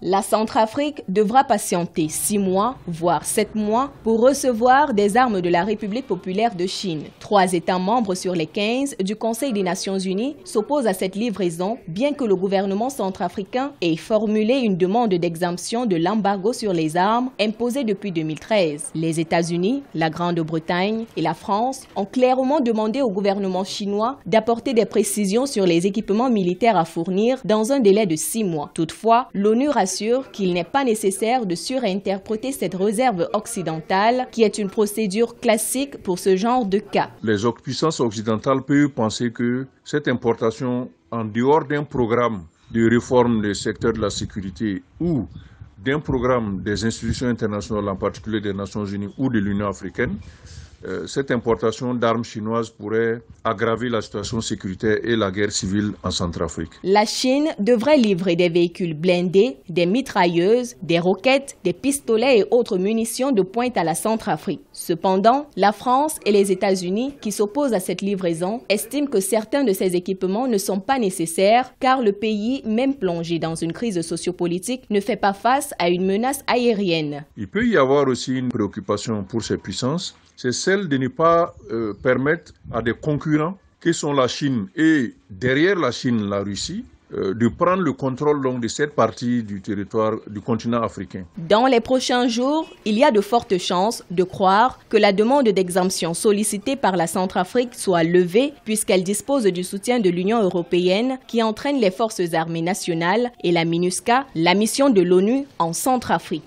La Centrafrique devra patienter 6 mois, voire 7 mois, pour recevoir des armes de la République populaire de Chine. 3 États membres sur les 15 du Conseil des Nations Unies s'opposent à cette livraison, bien que le gouvernement centrafricain ait formulé une demande d'exemption de l'embargo sur les armes imposé depuis 2013. Les États-Unis, la Grande-Bretagne et la France ont clairement demandé au gouvernement chinois d'apporter des précisions sur les équipements militaires à fournir dans un délai de 6 mois. Toutefois, l'ONU rassure qu'il n'est pas nécessaire de surinterpréter cette réserve occidentale qui est une procédure classique pour ce genre de cas. Les puissances occidentales peuvent penser que cette importation, en dehors d'un programme de réforme du secteur de la sécurité ou d'un programme des institutions internationales, en particulier des Nations Unies ou de l'Union africaine, cette importation d'armes chinoises pourrait aggraver la situation sécuritaire et la guerre civile en Centrafrique. La Chine devrait livrer des véhicules blindés, des mitrailleuses, des roquettes, des pistolets et autres munitions de pointe à la Centrafrique. Cependant, la France et les États-Unis, qui s'opposent à cette livraison, estiment que certains de ces équipements ne sont pas nécessaires car le pays, même plongé dans une crise sociopolitique, ne fait pas face à une menace aérienne. Il peut y avoir aussi une préoccupation pour ces puissances, c'est celle de ne pas permettre à des concurrents que sont la Chine et derrière la Chine, la Russie, de prendre le contrôle donc, de cette partie du territoire du continent africain. Dans les prochains jours, il y a de fortes chances de croire que la demande d'exemption sollicitée par la Centrafrique soit levée puisqu'elle dispose du soutien de l'Union européenne qui entraîne les forces armées nationales et la MINUSCA, la mission de l'ONU en Centrafrique.